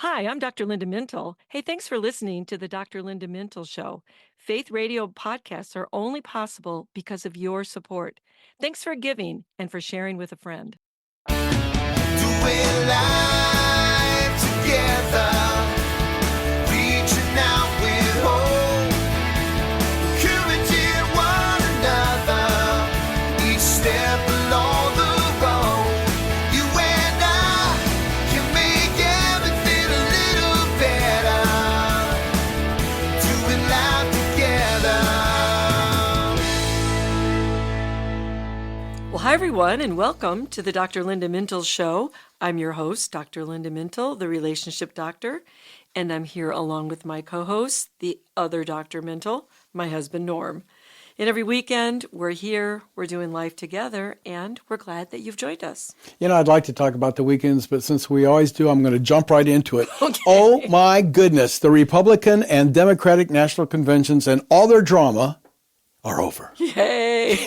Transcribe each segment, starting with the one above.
Hi, I'm Dr. Linda Mintle. Hey, thanks for listening to the Dr. Linda Mintle Show. Faith radio podcasts are only possible because of your support. Thanks for giving and for sharing with a friend. Doing life together, reaching out with hope, encouraging one another, each step along the road. You and I can make everything a little better, doing life together. Well, hi, everyone, and welcome to the Dr. Linda Mintle Show. I'm your host, Dr. Linda Mintle, the relationship doctor, and I'm here along with my co-host, the other Dr. Mintle, my husband, Norm. And every weekend, we're here, we're doing life together, and we're glad that you've joined us. You know, I'd like to talk about the weekends, but since we always do, I'm going to jump right into it. Okay. Oh, my goodness. The Republican and Democratic national conventions and all their drama are over. Yay!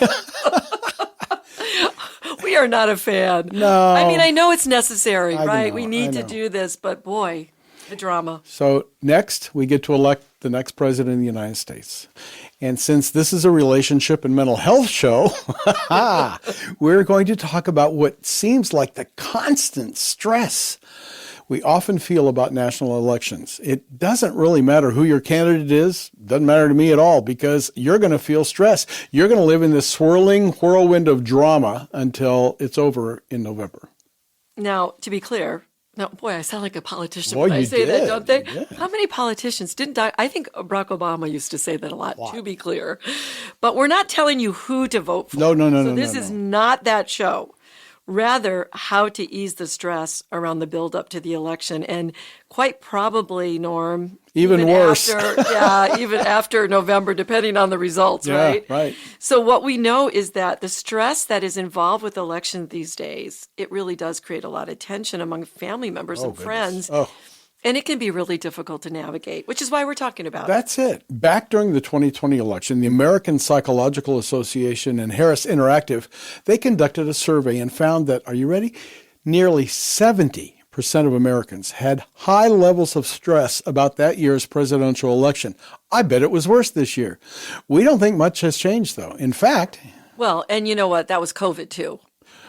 We are not a fan. No. I mean, I know it's necessary, I right? know, We I need to know. do this, but boy, the drama. So next, we get to elect the next president of the United States. And since this is a relationship and mental health show, we're going to talk about what seems like the constant stress we often feel about national elections. It doesn't really matter who your candidate is. Doesn't matter to me at all, because you're going to feel stress. You're going to live in this swirling whirlwind of drama until it's over in November. Now, to be clear, now, boy, I sound like a politician Boy, when I you say that, did. don't they? Yeah. How many politicians didn't I think Barack Obama used to say that a lot, to be clear. But we're not telling you who to vote for. No. So this is not that show. Rather, how to ease the stress around the buildup to the election. And quite probably, Norm, Even worse. Even after November, depending on the results, Yeah, right? right. So what we know is that the stress that is involved with elections these days, it really does create a lot of tension among family members and goodness. friends. Oh. And it can be really difficult to navigate, which is why we're talking about it. That's it. Back during the 2020 election, the American Psychological Association and Harris Interactive, they conducted a survey and found that, are you ready? Nearly 70% of Americans had high levels of stress about that year's presidential election. I bet it was worse this year. We don't think much has changed, though. In fact, Well, and you know what? That was COVID too.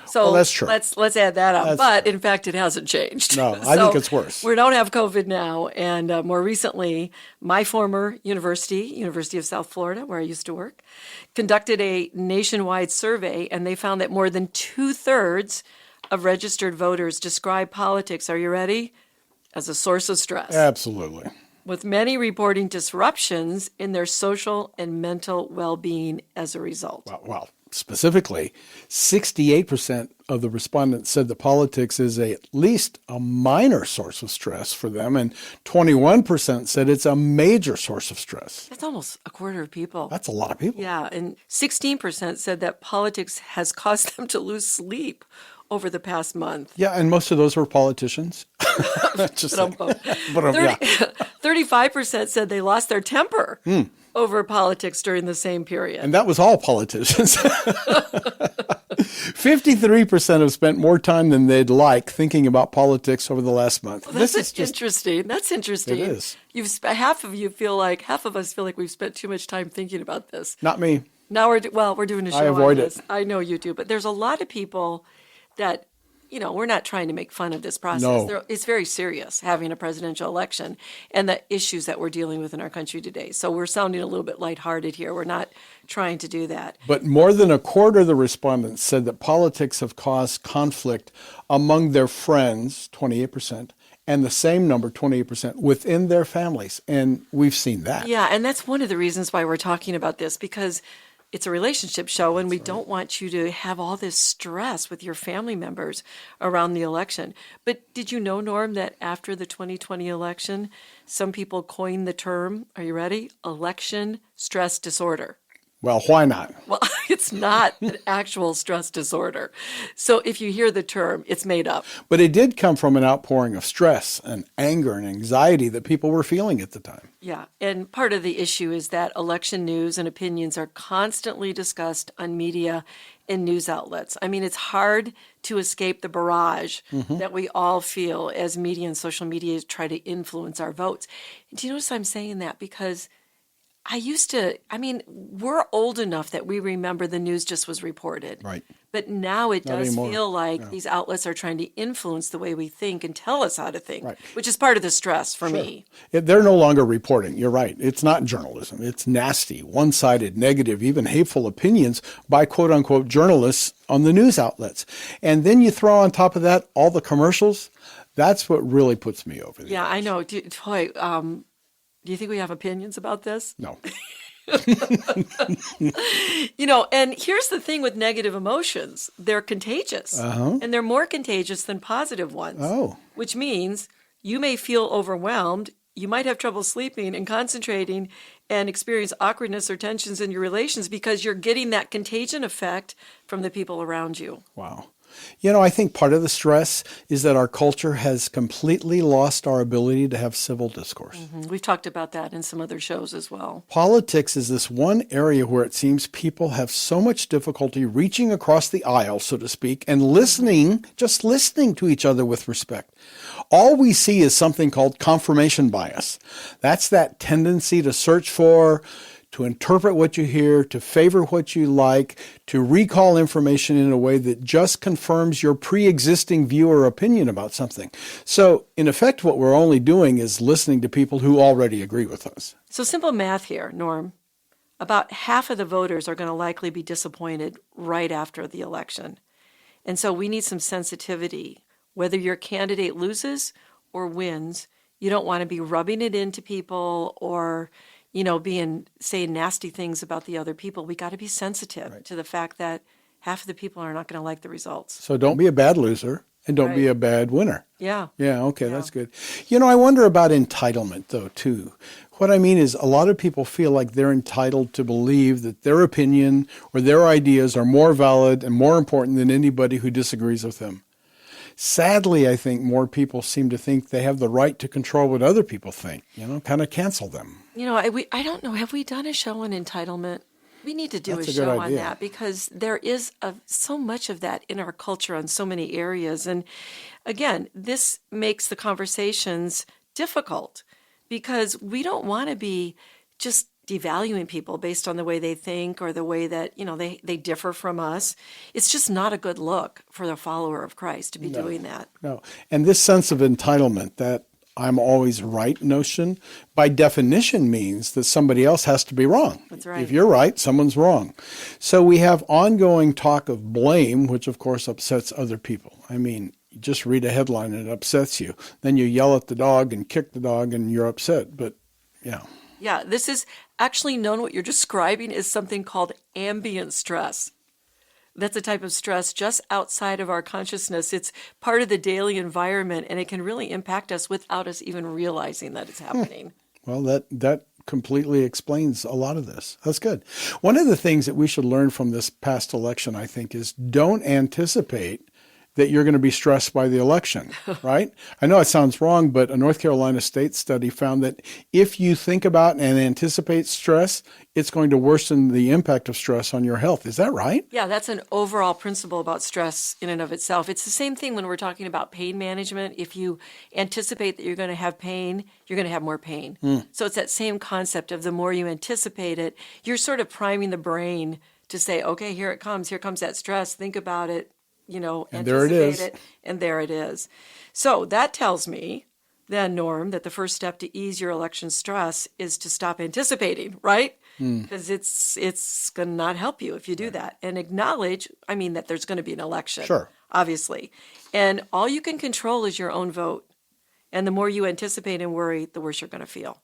So Well, that's true. Let's add that up. But in fact, it hasn't changed. No, I think it's worse. We don't have COVID now. And more recently, my former University of South Florida, where I used to work, conducted a nationwide survey, and they found that more than 2/3 of registered voters describe politics, are you ready, as a source of stress, absolutely. with many reporting disruptions in their social and mental well-being as a result. Well, specifically, 68% of the respondents said that politics is at least a minor source of stress for them, and 21% said it's a major source of stress. That's almost a quarter of people. That's a lot of people. Yeah, and 16% said that politics has caused them to lose sleep over the past month. Yeah, and most of those were politicians. Just saying. Yeah. 35% said they lost their temper over politics during the same period. And that was all politicians. 53% have spent more time than they'd like thinking about politics over the last month. That's interesting. That's interesting. It is. Half of us feel like we've spent too much time thinking about this. Not me. Now we're doing a show I avoid on it. this. I know you do, but there's a lot of people that, we're not trying to make fun of this process. No. It's very serious having a presidential election and the issues that we're dealing with in our country today. So we're sounding a little bit lighthearted here. We're not trying to do that. But more than a quarter of the respondents said that politics have caused conflict among their friends, 28%, and the same number, 28%, within their families. And we've seen that. Yeah, and that's one of the reasons why we're talking about this, because it's a relationship show, and we don't want you to have all this stress with your family members around the election. But did you know, Norm, that after the 2020 election, some people coined the term, are you ready? Election stress disorder. Well, why not? Well, it's not an actual stress disorder. So if you hear the term, it's made up. But it did come from an outpouring of stress and anger and anxiety that people were feeling at the time. Yeah, and part of the issue is that election news and opinions are constantly discussed on media and news outlets. I mean, it's hard to escape the barrage that we all feel as media and social media try to influence our votes. Do you notice I'm saying that? Because we're old enough that we remember the news just was reported. Right. But now it Not does anymore. feel like these outlets are trying to influence the way we think and tell us how to think, Right. which is part of the stress for me. They're no longer reporting. You're right. It's not journalism. It's nasty, one-sided, negative, even hateful opinions by quote-unquote journalists on the news outlets. And then you throw on top of that all the commercials. That's what really puts me over the Yeah, edge. I know. Do you think we have opinions about this? No. And here's the thing with negative emotions. They're contagious. And they're more contagious than positive ones. Oh. Which means you may feel overwhelmed. You might have trouble sleeping and concentrating and experience awkwardness or tensions in your relations because you're getting that contagion effect from the people around you. Wow. I think part of the stress is that our culture has completely lost our ability to have civil discourse. We've talked about that in some other shows as well. Politics is this one area where it seems people have so much difficulty reaching across the aisle, so to speak, and just listening to each other with respect. All we see is something called confirmation bias. That's that tendency to search for, to interpret what you hear, to favor what you like, to recall information in a way that just confirms your pre-existing view or opinion about something. So, in effect, what we're only doing is listening to people who already agree with us. So simple math here, Norm. About half of the voters are going to likely be disappointed right after the election. And so we need some sensitivity. Whether your candidate loses or wins, you don't want to be rubbing it into people or saying nasty things about the other people. We got to be sensitive to the fact that half of the people are not going to like the results. So don't be a bad loser and don't be a bad winner. Yeah. Yeah, okay, that's good. I wonder about entitlement, though, too. What I mean is a lot of people feel like they're entitled to believe that their opinion or their ideas are more valid and more important than anybody who disagrees with them. Sadly, I think more people seem to think they have the right to control what other people think, kind of cancel them. I don't know. Have we done a show on entitlement? We need to do That's a a good show on idea. that because there is so much of that in our culture on so many areas. And again, this makes the conversations difficult because we don't want to be just devaluing people based on the way they think or the way that, they differ from us. It's just not a good look for the follower of Christ to be doing that. No. And this sense of entitlement, that I'm always right notion, by definition means that somebody else has to be wrong. That's right. If you're right, someone's wrong. So we have ongoing talk of blame, which of course upsets other people. I mean, you just read a headline and it upsets you. Then you yell at the dog and kick the dog and you're upset. But yeah. Yeah, this is actually known, what you're describing is something called ambient stress. That's a type of stress just outside of our consciousness. It's part of the daily environment, and it can really impact us without us even realizing that it's happening. Well, that completely explains a lot of this. That's good. One of the things that we should learn from this past election, I think, is don't anticipate that you're going to be stressed by the election, right? I know it sounds wrong, but a North Carolina State study found that if you think about and anticipate stress, it's going to worsen the impact of stress on your health. Is that right? Yeah, that's an overall principle about stress in and of itself. It's the same thing when we're talking about pain management. If you anticipate that you're going to have pain, you're going to have more pain. So it's that same concept of the more you anticipate it, you're sort of priming the brain to say, okay, here it comes. Here comes that stress. Think about it. And there it is. And there it is. So that tells me then, Norm, that the first step to ease your election stress is to stop anticipating, right? Because it's going to not help you if you do that. And acknowledge, that there's going to be an election. Sure. Obviously. And all you can control is your own vote. And the more you anticipate and worry, the worse you're going to feel.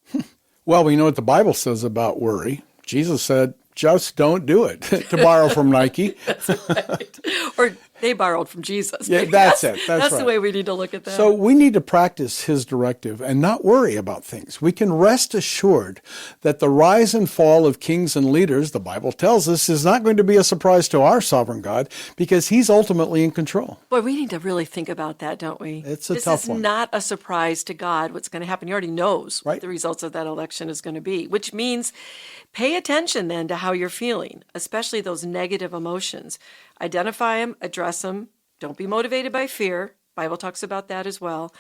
Well, we know what the Bible says about worry. Jesus said, just don't do it, to borrow from Nike. That's right. Or they borrowed from Jesus. Yeah, that's it. That's the right. way we need to look at that. So we need to practice his directive and not worry about things. We can rest assured that the rise and fall of kings and leaders, the Bible tells us, is not going to be a surprise to our sovereign God because he's ultimately in control. Boy, we need to really think about that, don't we? It's a tough one. This is not a surprise to God what's going to happen. He already knows Right. what the results of that election is going to be, which means pay attention then to how you're feeling, especially those negative emotions. Identify them, address them, Don't be motivated by fear. Bible talks about that as well.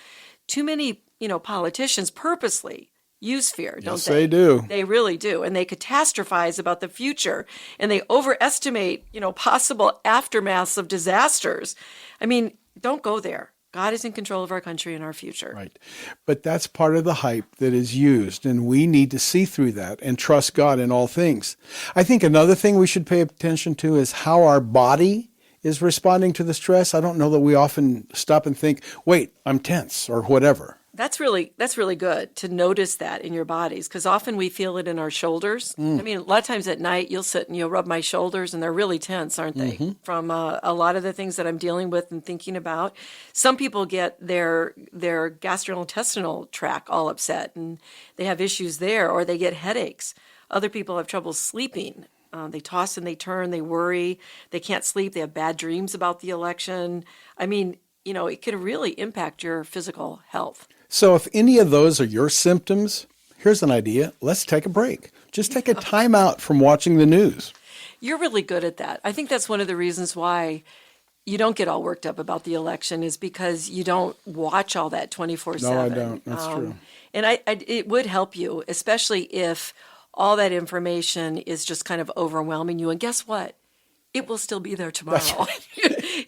Too many, politicians purposely use fear, don't Yes, they? they do. They really do. And they catastrophize about the future, and they overestimate, possible aftermaths of disasters. I mean, don't go there. God is in control of our country and our future. Right. But that's part of the hype that is used, and we need to see through that and trust God in all things. I think another thing we should pay attention to is how our body is responding to the stress. I don't know that we often stop and think, wait, I'm tense or whatever. That's really good to notice that in your bodies, because often we feel it in our shoulders. I mean, a lot of times at night you'll sit and you'll rub my shoulders, and they're really tense, aren't they? From a lot of the things that I'm dealing with and thinking about. Some people get their gastrointestinal tract all upset, and they have issues there, or they get headaches. Other people have trouble sleeping. They toss and they turn, they worry, they can't sleep, they have bad dreams about the election. I mean, it can really impact your physical health. So if any of those are your symptoms, here's an idea. Let's take a break. Just take a time out from watching the news. You're really good at that. I think that's one of the reasons why you don't get all worked up about the election, is because you don't watch all that 24/7. No, I don't. That's true. And it would help you, especially if all that information is just kind of overwhelming you. And guess what? It will still be there tomorrow. That's right.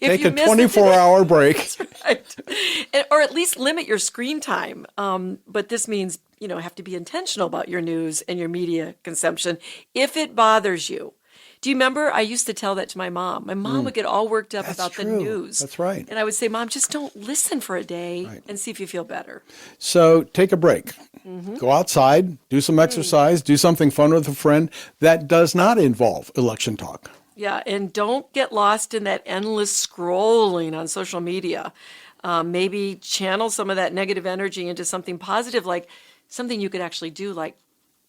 If Take you a miss it 24-hour break. That's right. Or at least limit your screen time. But this means, have to be intentional about your news and your media consumption if it bothers you. Do you remember I used to tell that to my mom? My mom would get all worked up That's about true. the news. That's right. And I would say, Mom, just don't listen for a day and see if you feel better. So take a break. Go outside, do some exercise, do something fun with a friend. That does not involve election talk. Yeah, and don't get lost in that endless scrolling on social media. Maybe channel some of that negative energy into something positive, like something you could actually do, like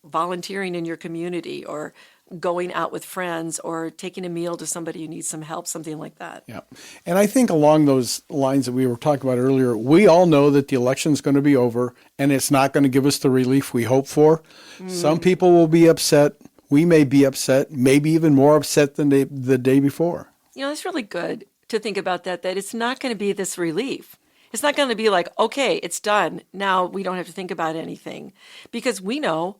volunteering in your community, or going out with friends, or taking a meal to somebody who needs some help, something like that. Yeah. And I think along those lines that we were talking about earlier, we all know that the election is going to be over and it's not going to give us the relief we hope for. Some people will be upset. We may be upset, maybe even more upset than the day before. It's really good to think about that it's not going to be this relief. It's not going to be like, okay, it's done. Now we don't have to think about anything. Because we know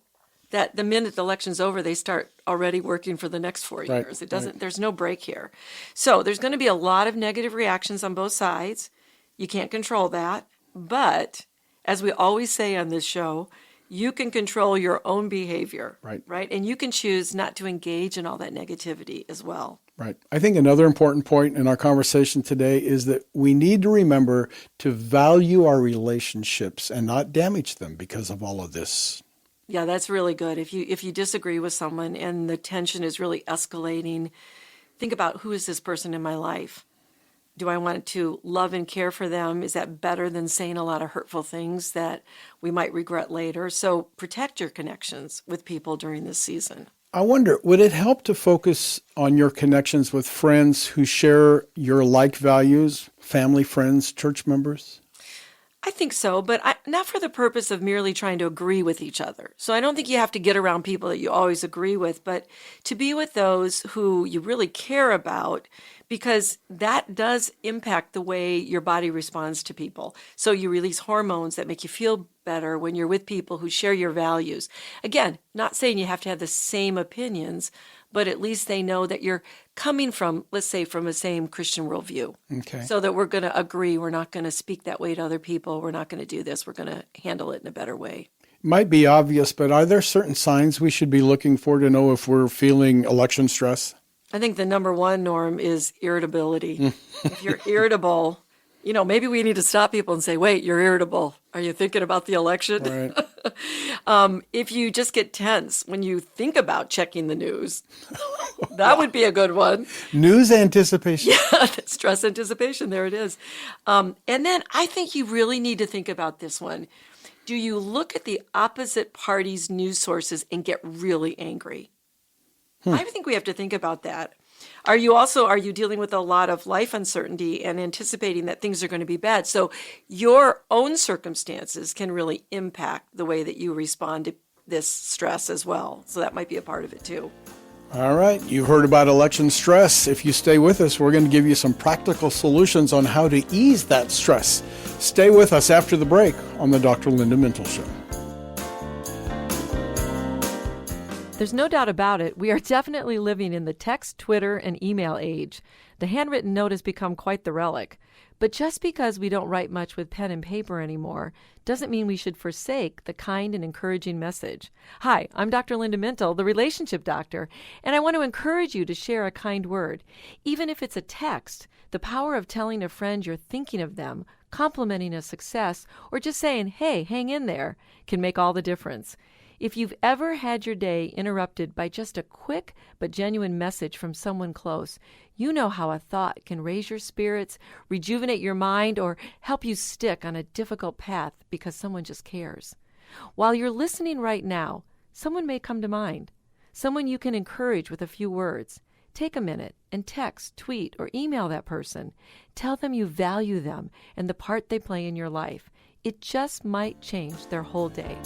that the minute the election's over, they start already working for the next 4 years. There's no break here. So there's going to be a lot of negative reactions on both sides. You can't control that. But as we always say on this show, you can control your own behavior. Right? And you can choose not to engage in all that negativity as well. Right. I think another important point in our conversation today is that we need to remember to value our relationships and not damage them because of all of this. Yeah, that's really good. If you disagree with someone and the tension is really escalating, think about, who is this person in my life? Do I want to love and care for them? Is that better than saying a lot of hurtful things that we might regret later? So protect your connections with people during this season. I wonder, would it help to focus on your connections with friends who share your like values, family, friends, church members? I think so, but not for the purpose of merely trying to agree with each other. So I don't think you have to get around people that you always agree with, but to be with those who you really care about, because that does impact the way your body responds to people. So you release hormones that make you feel better when you're with people who share your values. Again, not saying you have to have the same opinions, but at least they know that you're coming from, let's say, from the same Christian worldview. Okay. So that we're going to agree. We're not going to speak that way to other people. We're not going to do this. We're going to handle it in a better way. Might be obvious, but are there certain signs we should be looking for to know if we're feeling election stress? I think the number one, Norm, is irritability. If you're irritable, maybe we need to stop people and say, wait, you're irritable. Are you thinking about the election? Right. If you just get tense when you think about checking the news, that would be a good one. News anticipation. Yeah, stress anticipation. There it is. And then I think you really need to think about this one. Do you look at the opposite party's news sources and get really angry? I think we have to think about that. Are you dealing with a lot of life uncertainty and anticipating that things are going to be bad? So your own circumstances can really impact the way that you respond to this stress as well. So that might be a part of it too. All right, you heard about election stress. If you stay with us, we're going to give you some practical solutions on how to ease that stress. Stay with us after the break on the Dr. Linda Mintle Show. There's no doubt about it. We are definitely living in the text, Twitter, and email age. The handwritten note has become quite the relic. But just because we don't write much with pen and paper anymore doesn't mean we should forsake the kind and encouraging message. Hi, I'm Dr. Linda Mintle, the relationship doctor, and I want to encourage you to share a kind word. Even if it's a text, the power of telling a friend you're thinking of them, complimenting a success, or just saying, hey, hang in there, can make all the difference. If you've ever had your day interrupted by just a quick but genuine message from someone close, you know how a thought can raise your spirits, rejuvenate your mind, or help you stick on a difficult path because someone just cares. While you're listening right now, someone may come to mind, someone you can encourage with a few words. Take a minute and text, tweet, or email that person. Tell them you value them and the part they play in your life. It just might change their whole day.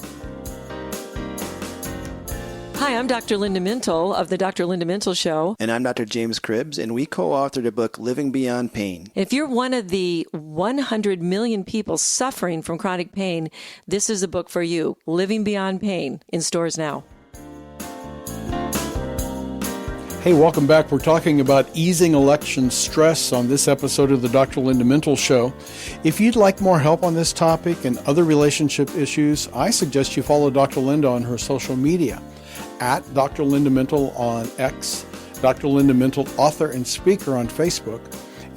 Hi, I'm Dr. Linda Mintle of the Dr. Linda Mintle Show. And I'm Dr. James Cribbs, and we co-authored the book Living Beyond Pain. If you're one of the 100 million people suffering from chronic pain, this is a book for you. Living Beyond Pain, in stores now. Hey, welcome back. We're talking about easing election stress on this episode of the Dr. Linda Mintle Show. If you'd like more help on this topic and other relationship issues, I suggest you follow Dr. Linda on her social media. At Dr. Linda Mintle on X, Dr. Linda Mintle, author and speaker on Facebook,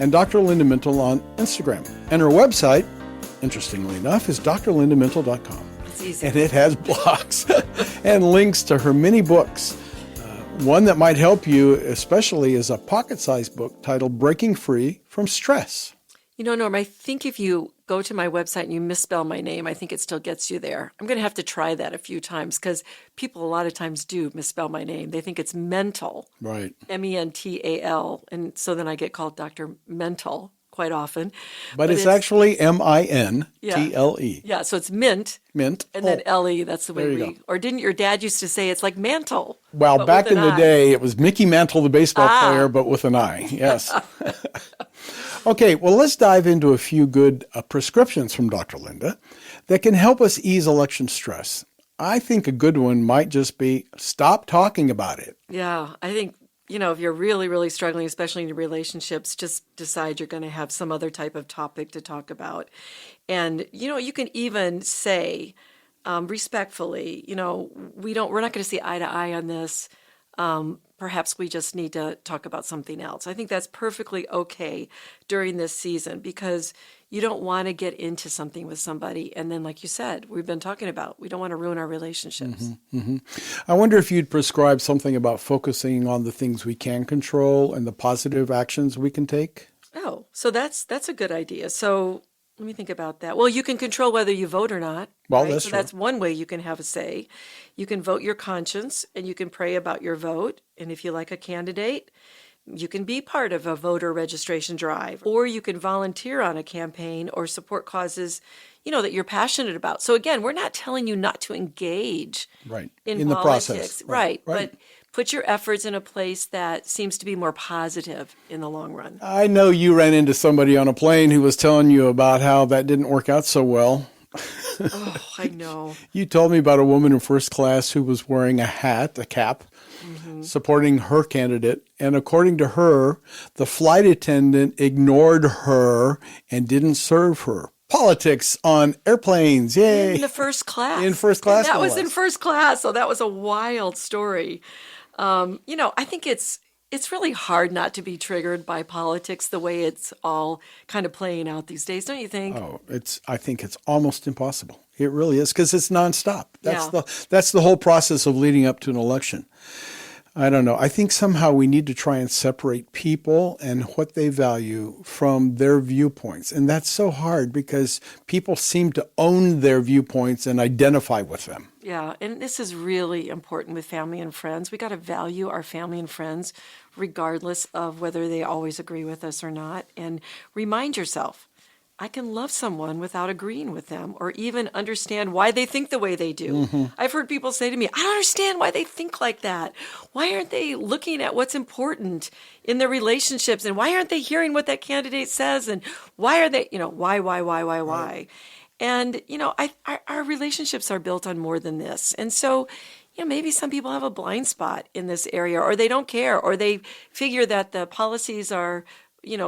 and Dr. Linda Mintle on Instagram. And her website, interestingly enough, is drlindamintle.com. It's easy. And it has blogs and links to her many books. One that might help you especially is a pocket-sized book titled Breaking Free from Stress. You know, Norm, I think if you go to my website and you misspell my name, I think it still gets you there. I'm going to have to try that a few times because people a lot of times do misspell my name. They think it's Mental, Right. Mental, and so then I get called Dr. Mental quite often. But it's actually Mintle. Yeah, so it's Mint, Mint. and then LE, that's the way There you we, go. or didn't your dad used to say it's like Mantle? Well, but back with in an the I. day, it was Mickey Mantle, the baseball player, but with an I. Yes. Okay, well, let's dive into a few good prescriptions from Dr. Linda that can help us ease election stress. I think a good one might just be stop talking about it. Yeah, I think, you know, if you're really, really struggling, especially in your relationships, just decide you're going to have some other type of topic to talk about. And, you know, you can even say respectfully, you know, we're not going to see eye to eye on this. Perhaps we just need to talk about something else. I think that's perfectly okay during this season because you don't want to get into something with somebody. And then, like you said, we've been talking about, we don't want to ruin our relationships. I wonder if you'd prescribe something about focusing on the things we can control and the positive actions we can take. Oh, so that's a good idea. So let me think about that. Well, you can control whether you vote or not. Well, right? that's so true. that's one way you can have a say. You can vote your conscience and you can pray about your vote. And if you like a candidate, you can be part of a voter registration drive, or you can volunteer on a campaign or support causes, you know, that you're passionate about. So again, we're not telling you not to engage Right. in the politics. process. Right. Right. But put your efforts in a place that seems to be more positive in the long run. I know you ran into somebody on a plane who was telling you about how that didn't work out so well. Oh, I know. You told me about a woman in first class who was wearing a cap, supporting her candidate. And according to her, the flight attendant ignored her and didn't serve her. Politics on airplanes. Yay. In the first class. In first class, And that no was in less. first class. So that was a wild story. You know, I think it's really hard not to be triggered by politics the way it's all kind of playing out these days, don't you think? Oh, I think it's almost impossible. It really is because it's nonstop. Yeah. That's the whole process of leading up to an election. I don't know. I think somehow we need to try and separate people and what they value from their viewpoints. And that's so hard because people seem to own their viewpoints and identify with them. Yeah, and this is really important with family and friends. We got to value our family and friends regardless of whether they always agree with us or not. And remind yourself, I can love someone without agreeing with them or even understand why they think the way they do. I've heard people say to me, I don't understand why they think like that. Why aren't they looking at what's important in their relationships? And why aren't they hearing what that candidate says? And why are they, why? And, our relationships are built on more than this. And so, maybe some people have a blind spot in this area, or they don't care, or they figure that the policies are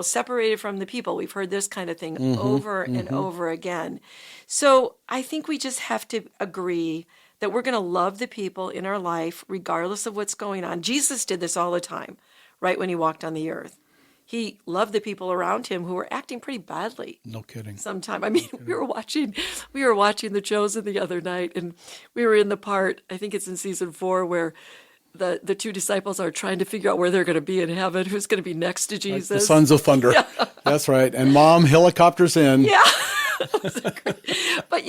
separated from the people. We've heard this kind of thing over and over again. So I think we just have to agree that we're going to love the people in our life regardless of what's going on. Jesus did this all the time, right when he walked on the earth. He loved the people around him who were acting pretty badly. No kidding. Sometime. I mean, we were watching The Chosen the other night, and we were in the part, I think it's in season 4, where the two disciples are trying to figure out where they're going to be in heaven, who's going to be next to Jesus. The sons of thunder. Yeah. That's right. And mom helicopters in. Yeah. But,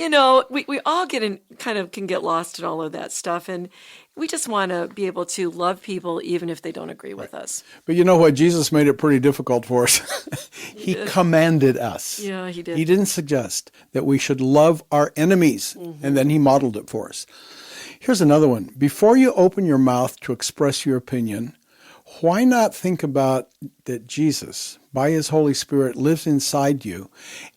we all can get lost in all of that stuff. And we just want to be able to love people even if they don't agree with us. But you know what? Jesus made it pretty difficult for us. He commanded us. Yeah, he did. He didn't suggest that we should love our enemies. And then he modeled it for us. Here's another one. Before you open your mouth to express your opinion, why not think about that Jesus, by his Holy Spirit, lives inside you,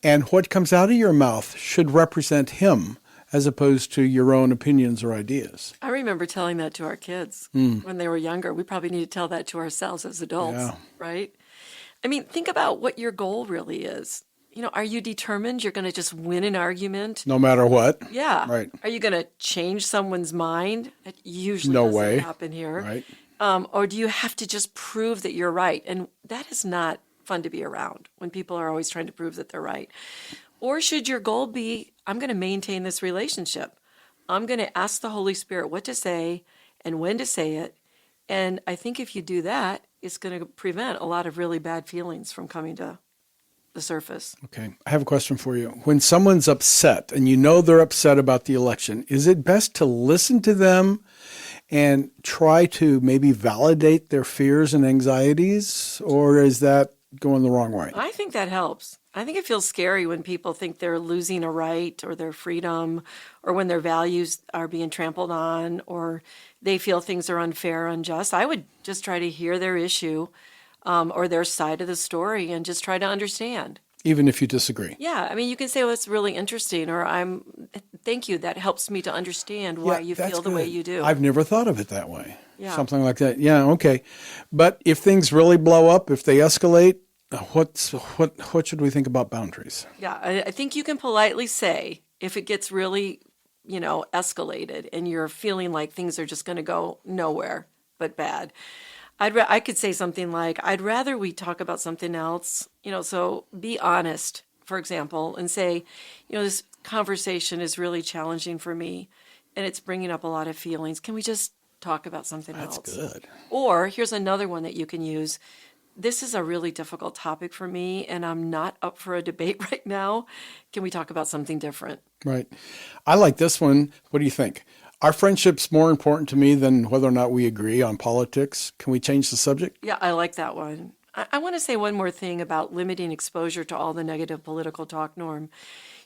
and what comes out of your mouth should represent him as opposed to your own opinions or ideas. I remember telling that to our kids when they were younger. We probably need to tell that to ourselves as adults, right? I mean, think about what your goal really is. Are you determined you're going to just win an argument? No matter what. Yeah. Right. Are you going to change someone's mind? That usually No doesn't way. happen here. Right. Or do you have to just prove that you're right? And that is not fun to be around when people are always trying to prove that they're right. Or should your goal be, I'm going to maintain this relationship. I'm going to ask the Holy Spirit what to say and when to say it. And I think if you do that, it's going to prevent a lot of really bad feelings from coming to the surface. Okay. I have a question for you. When someone's upset and you know they're upset about the election, is it best to listen to them and try to maybe validate their fears and anxieties, or is that going the wrong way? I think that helps. I think it feels scary when people think they're losing a right or their freedom, or when their values are being trampled on, or they feel things are unfair, unjust. I would just try to hear their issue or their side of the story and just try to understand. Even if you disagree. Yeah. I mean, you can say, well, that's really interesting, or thank you. That helps me to understand why you that's feel the way good. you do. I've never thought of it that way. Yeah. Something like that. Yeah, okay. But if things really blow up, if they escalate, what should we think about boundaries? Yeah. I think you can politely say, if it gets really, escalated and you're feeling like things are just going to go nowhere but bad, I could say something like, I'd rather we talk about something else, so be honest, for example, and say, this conversation is really challenging for me and it's bringing up a lot of feelings. Can we just talk about something else? That's good. Or here's another one that you can use. This is a really difficult topic for me and I'm not up for a debate right now. Can we talk about something different? Right. I like this one. What do you think? Our friendship's more important to me than whether or not we agree on politics. Can we change the subject? Yeah, I like that one. I want to say one more thing about limiting exposure to all the negative political talk, Norm.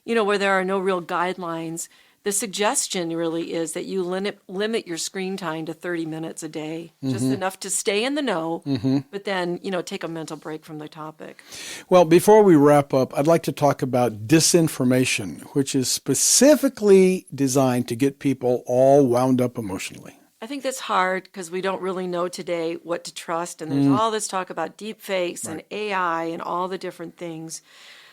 Where there are no real guidelines, the suggestion really is that you limit your screen time to 30 minutes a day, just enough to stay in the know, but then, take a mental break from the topic. Well, before we wrap up, I'd like to talk about disinformation, which is specifically designed to get people all wound up emotionally. I think that's hard because we don't really know today what to trust, and there's all this talk about deep fakes and AI and all the different things.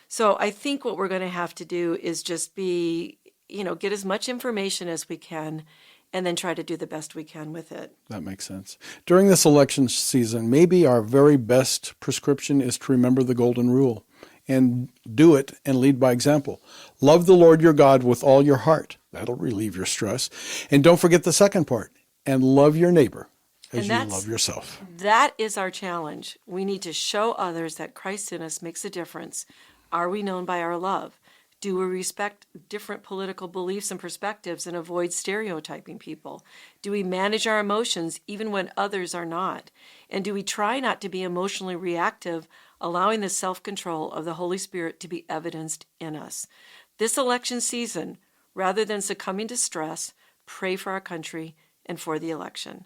So I think what we're going to have to do is just get as much information as we can and then try to do the best we can with it. That makes sense. During this election season, maybe our very best prescription is to remember the golden rule and do it and lead by example. Love the Lord your God with all your heart. That'll relieve your stress. And don't forget the second part, and love your neighbor as you love yourself. That is our challenge. We need to show others that Christ in us makes a difference. Are we known by our love? Do we respect different political beliefs and perspectives and avoid stereotyping people? Do we manage our emotions even when others are not? And do we try not to be emotionally reactive allowing the self-control of the Holy Spirit to be evidenced in us. This election season, rather than succumbing to stress, pray for our country and for the election.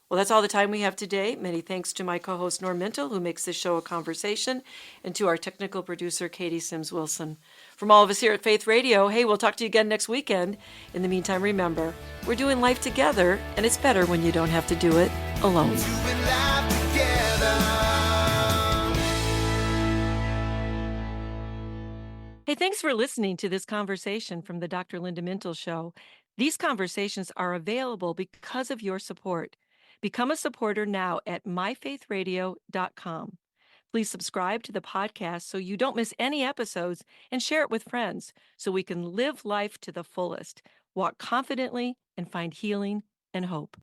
Well, that's all the time we have today. Many thanks to my co-host Norm Mintle, who makes this show a conversation, and to our technical producer, Katie Sims-Wilson. From all of us here at Faith Radio, hey, we'll talk to you again next weekend. In the meantime, remember, we're doing life together, and it's better when you don't have to do it alone. Doing life together. Hey, thanks for listening to this conversation from the Dr. Linda Mintle Show. These conversations are available because of your support. Become a supporter now at myfaithradio.com. Please subscribe to the podcast so you don't miss any episodes, and share it with friends so we can live life to the fullest, walk confidently, and find healing and hope.